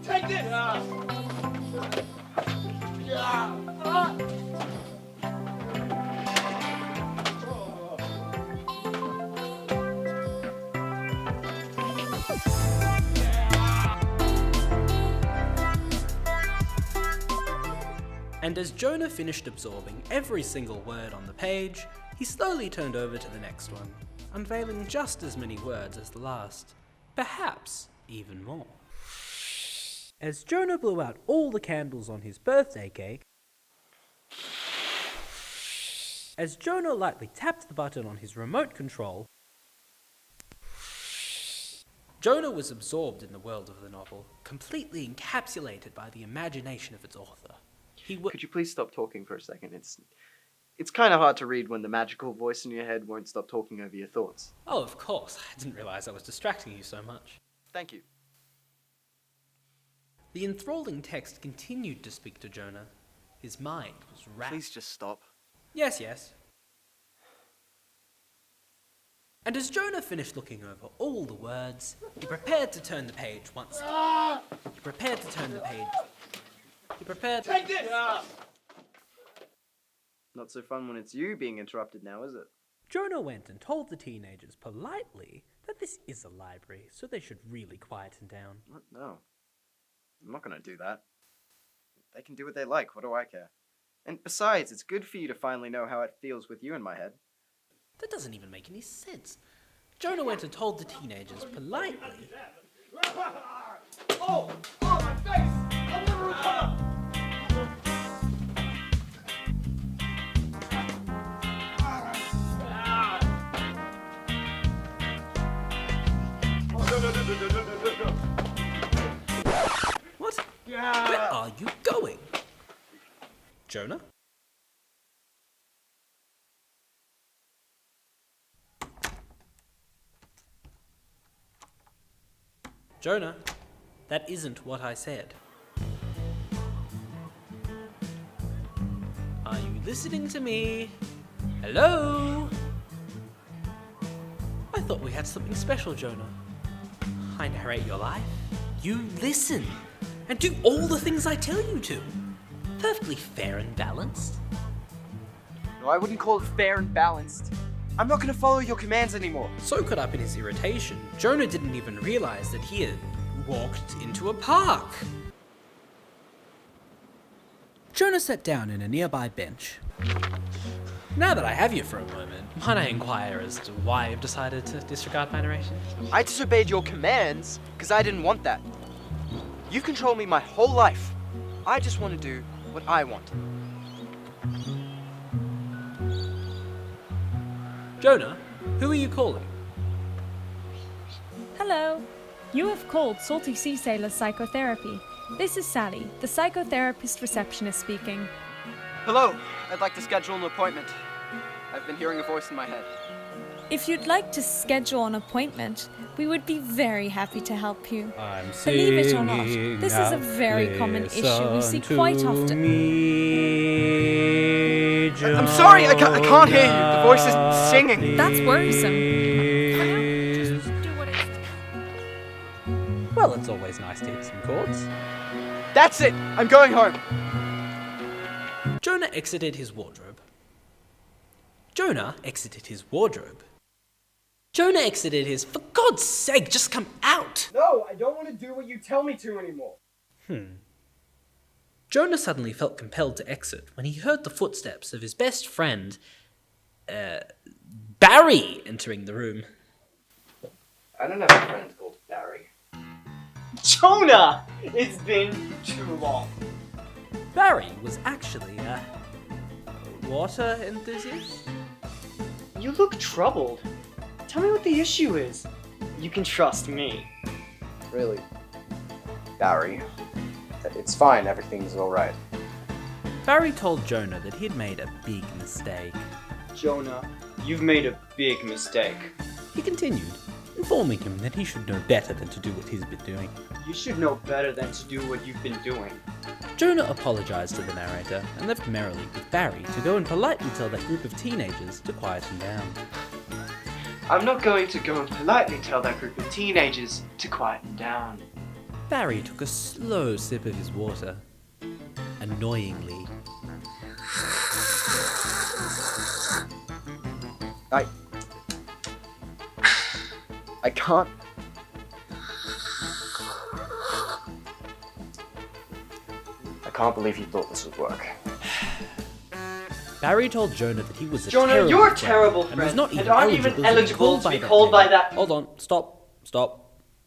Take this! And as Jonah finished absorbing every single word on the page, he slowly turned over to the next one, unveiling just as many words as the last, perhaps even more. As Jonah blew out all the candles on his birthday cake, as Jonah lightly tapped the button on his remote control, Jonah was absorbed in the world of the novel, completely encapsulated by the imagination of its author. Could you please stop talking for a second? It's kind of hard to read when the magical voice in your head won't stop talking over your thoughts. Oh, of course. I didn't realize I was distracting you so much. Thank you. The enthralling text continued to speak to Jonah. His mind was rapt. Please just stop. Yes. And as Jonah finished looking over all the words, he prepared to turn the page once. He prepared to turn the page. He prepared. Take this! Not so fun when it's you being interrupted now, is it? Jonah went and told the teenagers politely that this is a library, so they should really quieten down. What? No. I'm not going to do that. They can do what they like, what do I care? And besides, it's good for you to finally know how it feels with you in my head. That doesn't even make any sense. Jonah went and told the teenagers politely. Oh, my face! I'll never recover! What? Where are you going? Jonah? Jonah, that isn't what I said. Are you listening to me? Hello? I thought we had something special, Jonah. I narrate your life. You listen and do all the things I tell you to. Perfectly fair and balanced. No, I wouldn't call it fair and balanced. I'm not going to follow your commands anymore. So caught up in his irritation, Jonah didn't even realize that he had walked into a park. Jonah sat down in a nearby bench. Now that I have you for a moment, might I inquire as to why you've decided to disregard my narration? I disobeyed your commands because I didn't want that. You've controlled me my whole life. I just want to do what I want. Jonah, who are you calling? Hello. You have called Salty Sea Sailor Psychotherapy. This is Sally, the psychotherapist receptionist speaking. Hello. I'd like to schedule an appointment. I've been hearing a voice in my head. If you'd like to schedule an appointment, we would be very happy to help you. I'm Believe it or not, this is a very common issue we see quite often. I'm sorry, I can't hear you. The voice is singing. That's worrisome. For now, just do what it's... Well, it's always nice to hit some chords. That's it. I'm going home. Jonah exited his wardrobe. Jonah exited his wardrobe. Jonah exited his... For God's sake, just come out! No, I don't want to do what you tell me to anymore. Jonah suddenly felt compelled to exit when he heard the footsteps of his best friend, Barry, entering the room. I don't have a friend called Barry. Jonah! It's been too long. Barry was actually a water enthusiast? You look troubled. Tell me what the issue is. You can trust me. Really? Barry. It's fine, everything's alright. Barry told Jonah that he'd made a big mistake. Jonah, you've made a big mistake. He continued, informing him that he should know better than to do what he's been doing. You should know better than to do what you've been doing. Jonah apologized to the narrator and left merrily with Barry to go and politely tell that group of teenagers to quieten down. I'm not going to go and politely tell that group of teenagers to quieten down. Barry took a slow sip of his water. Annoyingly. I can't. I can't believe he thought this would work. Barry told Jonah that he was a Jonah, terrible you're a friend terrible and was friend, not and even aren't even eligible to be that called name. by that- Hold on, stop.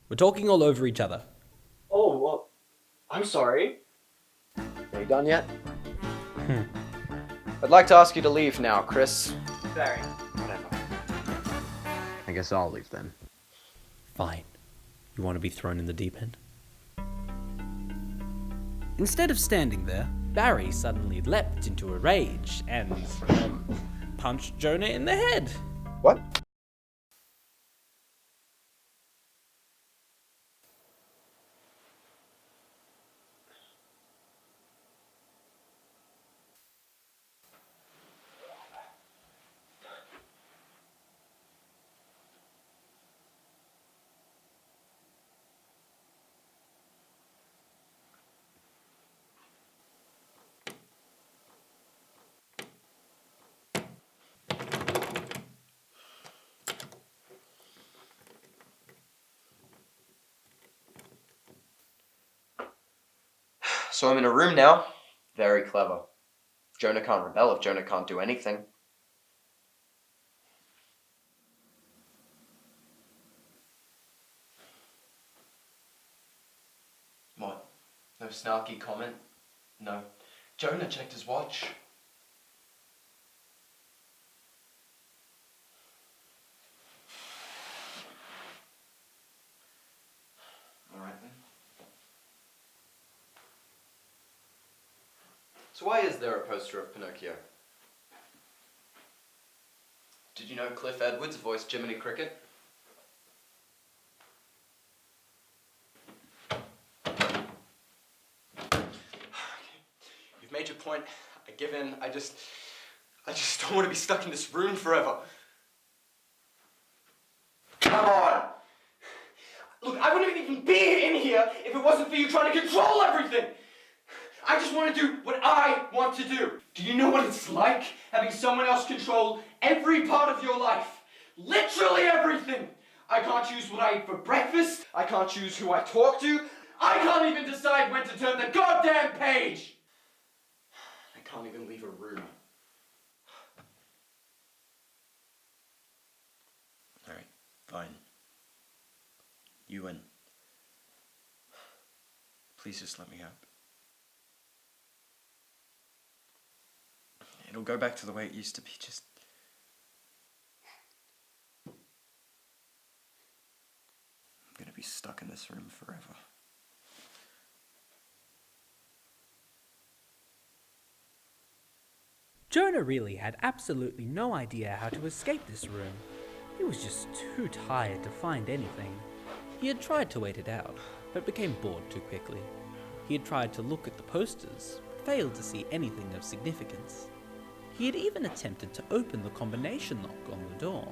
We're talking all over each other. Oh, well, I'm sorry. Are you done yet? I'd like to ask you to leave now, Chris. Barry. Whatever. I guess I'll leave then. Fine. You want to be thrown in the deep end? Instead of standing there, Barry suddenly leapt into a rage and punched Jonah in the head. What? So I'm in a room now. Very clever. Jonah can't rebel if Jonah can't do anything. What? No snarky comment? No. Jonah checked his watch. Alright then. So why is there a poster of Pinocchio? Did you know Cliff Edwards voiced Jiminy Cricket? You've made your point. I give in. I just don't want to be stuck in this room forever. Come on! Look, I wouldn't even be in here if it wasn't for you trying to control everything! I just want to do what I want to do. Do you know what it's like having someone else control every part of your life? Literally everything! I can't choose what I eat for breakfast. I can't choose who I talk to. I can't even decide when to turn the goddamn page! I can't even leave a room. Alright, fine. You win. Please just let me out. It'll go back to the way it used to be, just... I'm gonna be stuck in this room forever. Jonah really had absolutely no idea how to escape this room. He was just too tired to find anything. He had tried to wait it out, but became bored too quickly. He had tried to look at the posters, failed to see anything of significance. He had even attempted to open the combination lock on the door,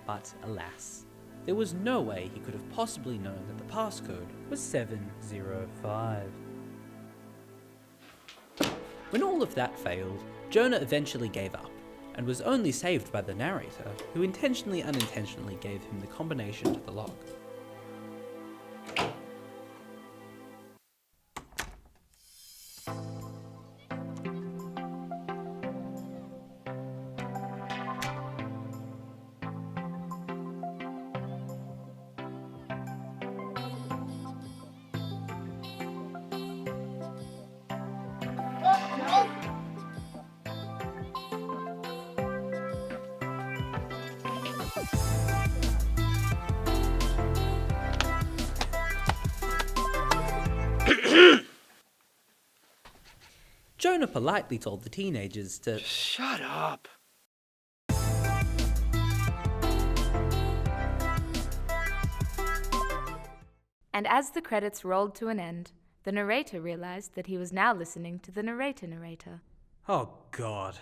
but alas, there was no way he could have possibly known that the passcode was 705. When all of that failed, Jonah eventually gave up, and was only saved by the narrator, who intentionally unintentionally gave him the combination to the lock. Jonah politely told the teenagers to Shut up! And as the credits rolled to an end, the narrator realized that he was now listening to the narrator. Oh God.